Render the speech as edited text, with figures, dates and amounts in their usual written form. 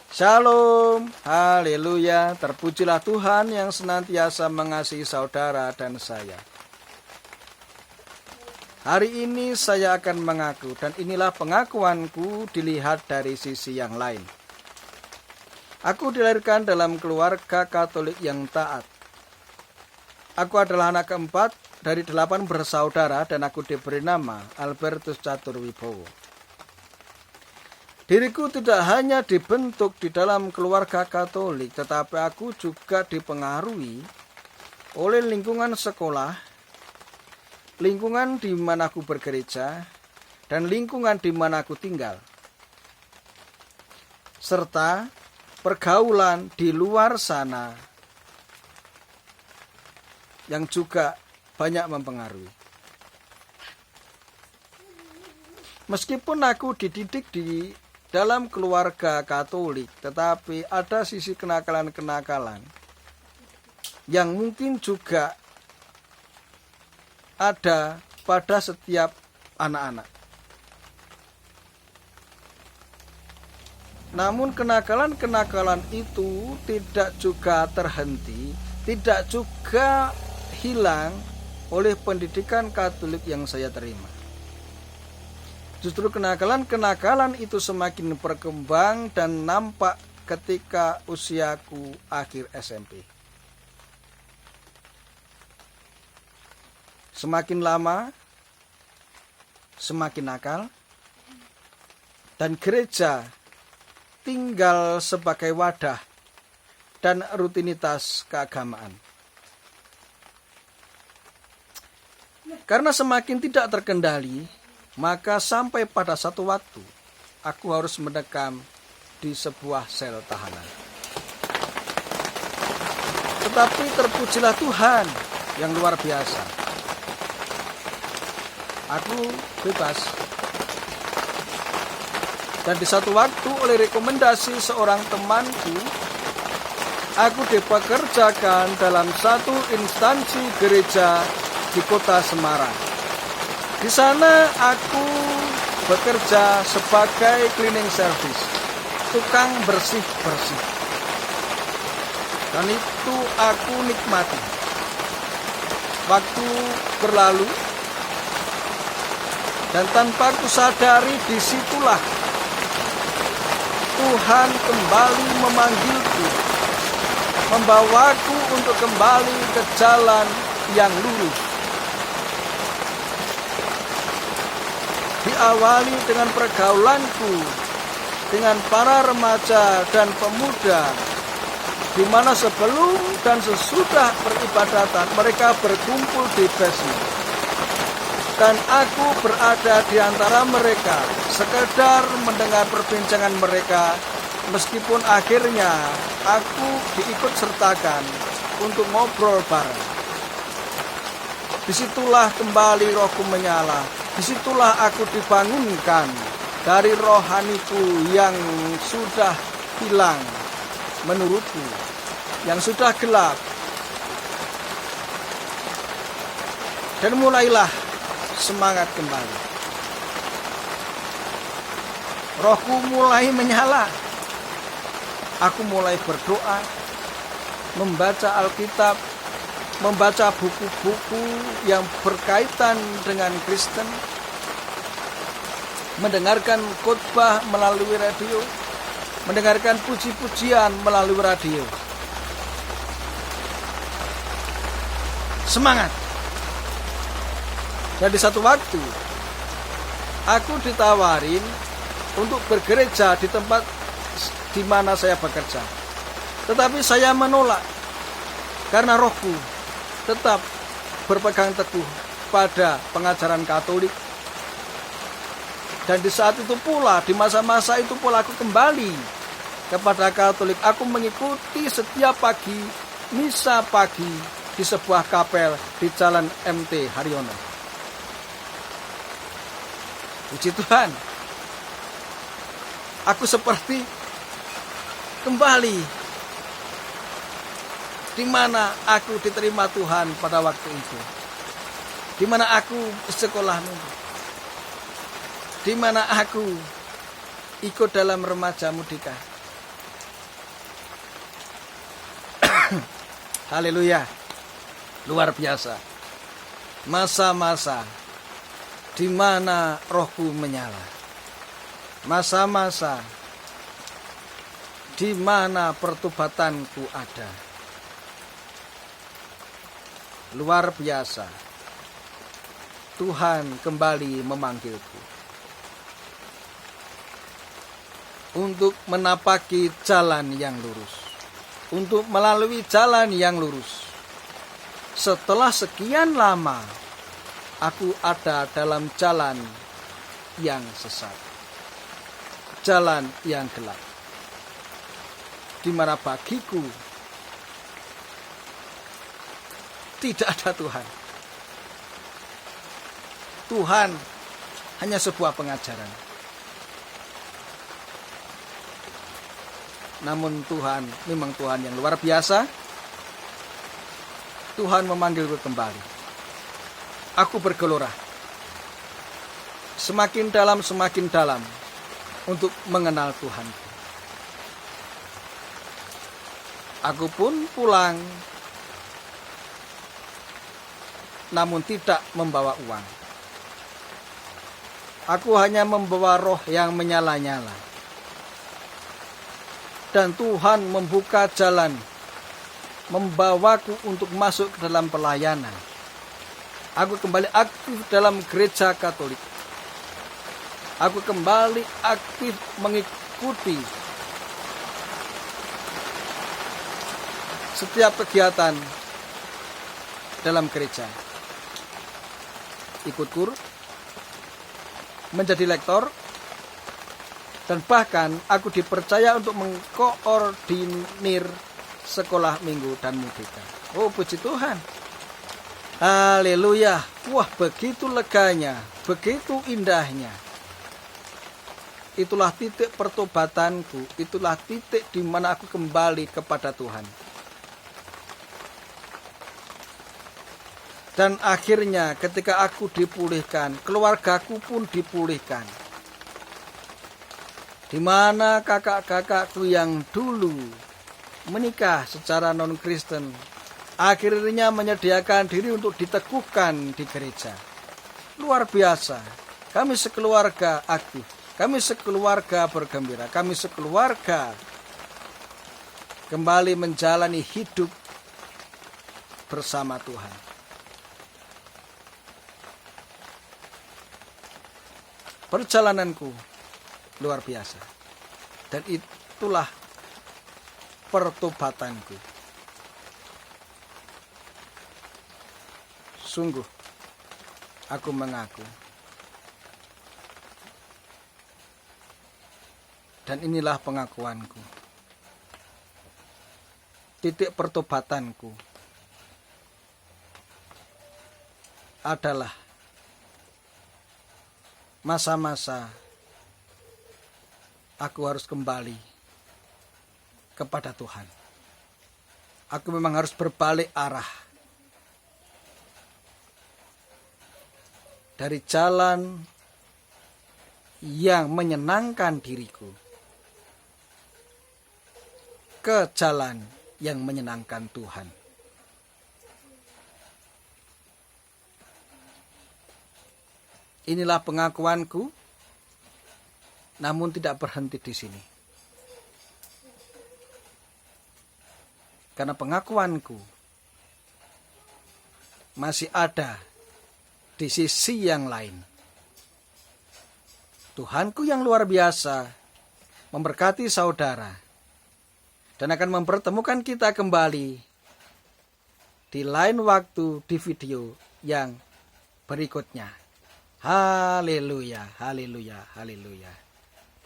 Shalom, haleluya, terpujilah Tuhan yang senantiasa mengasihi saudara dan saya. Hari ini saya akan mengaku, dan inilah pengakuanku dilihat dari sisi yang lain. Aku dilahirkan dalam keluarga Katolik yang taat. Aku adalah anak keempat dari 8 bersaudara dan aku diberi nama Albertus Catur Wibowo. Diriku tidak hanya dibentuk di dalam keluarga Katolik, tetapi aku juga dipengaruhi oleh lingkungan sekolah, lingkungan di mana aku bergereja, dan lingkungan di mana aku tinggal, serta pergaulan di luar sana yang juga banyak mempengaruhi. Meskipun aku dididik di dalam keluarga Katolik, tetapi ada sisi kenakalan-kenakalan yang mungkin juga ada pada setiap anak-anak. Namun kenakalan-kenakalan itu tidak juga terhenti, tidak juga hilang oleh pendidikan Katolik yang saya terima. Justru kenakalan-kenakalan itu semakin berkembang dan nampak ketika usiaku akhir SMP. Semakin lama, semakin nakal, dan gereja tinggal sebagai wadah dan rutinitas keagamaan. Karena semakin tidak terkendali, maka sampai pada satu waktu, aku harus mendekam di sebuah sel tahanan. Tetapi terpujilah Tuhan yang luar biasa. Aku bebas. Dan di satu waktu oleh rekomendasi seorang temanku, aku dipekerjakan dalam satu instansi gereja di kota Semarang. Di sana aku bekerja sebagai cleaning service, tukang bersih-bersih. Dan itu aku nikmati. Waktu berlalu, dan tanpa aku sadari disitulah Tuhan kembali memanggilku, membawaku untuk kembali ke jalan yang lurus. Diawali dengan pergaulanku dengan para remaja dan pemuda, di mana sebelum dan sesudah peribadatan mereka berkumpul di basement, dan aku berada di antara mereka, sekedar mendengar perbincangan mereka, meskipun akhirnya aku diikut sertakan untuk ngobrol bareng. Disitulah kembali rohku menyala. Disitulah aku dibangunkan dari rohaniku yang sudah hilang menurutku, yang sudah gelap. Dan mulailah semangat kembali. Rohku mulai menyala. Aku mulai berdoa, membaca Alkitab, membaca buku-buku yang berkaitan dengan Kristen, mendengarkan khotbah melalui radio, mendengarkan puji-pujian melalui radio. Semangat. Dan di satu waktu, aku ditawarin untuk bergereja di tempat di mana saya bekerja. Tetapi saya menolak, karena rohku tetap berpegang teguh pada pengajaran Katolik. Dan di saat itu pula, di masa-masa itu pula aku kembali kepada Katolik. Aku mengikuti setiap pagi misa pagi di sebuah kapel di Jalan MT Haryono. Puji Tuhan, aku seperti kembali di mana aku diterima Tuhan pada waktu itu, di mana aku sekolah minggu, di mana aku ikut dalam remaja mudika, Haleluya. Luar biasa. Masa-masa di mana rohku menyala. Masa-masa di mana pertobatanku ada. Luar biasa. Tuhan kembali memanggilku untuk menapaki jalan yang lurus, untuk melalui jalan yang lurus. Setelah sekian lama, aku ada dalam jalan yang sesat, jalan yang gelap, di mana bagiku tidak ada Tuhan. Tuhan hanya sebuah pengajaran. Namun Tuhan memang Tuhan yang luar biasa. Tuhan memanggilku kembali. Aku bergelora. Semakin dalam untuk mengenal Tuhan. Aku pun pulang, namun tidak membawa uang. Aku hanya membawa roh yang menyala-nyala. Dan Tuhan membuka jalan, membawaku untuk masuk ke dalam pelayanan. Aku kembali aktif dalam gereja Katolik. Aku kembali aktif mengikuti setiap kegiatan dalam gereja. Ikut kur, menjadi lektor, dan bahkan aku dipercaya untuk mengkoordinir sekolah minggu dan mudika. Oh, puji Tuhan. Haleluya. Wah, begitu leganya, begitu indahnya. Itulah titik pertobatanku, itulah titik di mana aku kembali kepada Tuhan. Dan akhirnya ketika aku dipulihkan, keluargaku pun dipulihkan. Di mana kakak-kakakku yang dulu menikah secara non-Kristen, akhirnya menyediakan diri untuk diteguhkan di gereja. Luar biasa. Kami sekeluarga aktif. Kami sekeluarga bergembira. Kami sekeluarga kembali menjalani hidup bersama Tuhan. Perjalananku luar biasa. Dan itulah pertobatanku. Sungguh, aku mengaku. Dan inilah pengakuanku. Titik pertobatanku adalah masa-masa aku harus kembali kepada Tuhan. Aku memang harus berbalik arah dari jalan yang menyenangkan diriku ke jalan yang menyenangkan Tuhan. Inilah pengakuanku, namun tidak berhenti di sini. Karena pengakuanku masih ada di sisi yang lain. Tuhanku yang luar biasa memberkati saudara dan akan mempertemukan kita kembali di lain waktu di video yang berikutnya. Haleluya, haleluya, haleluya.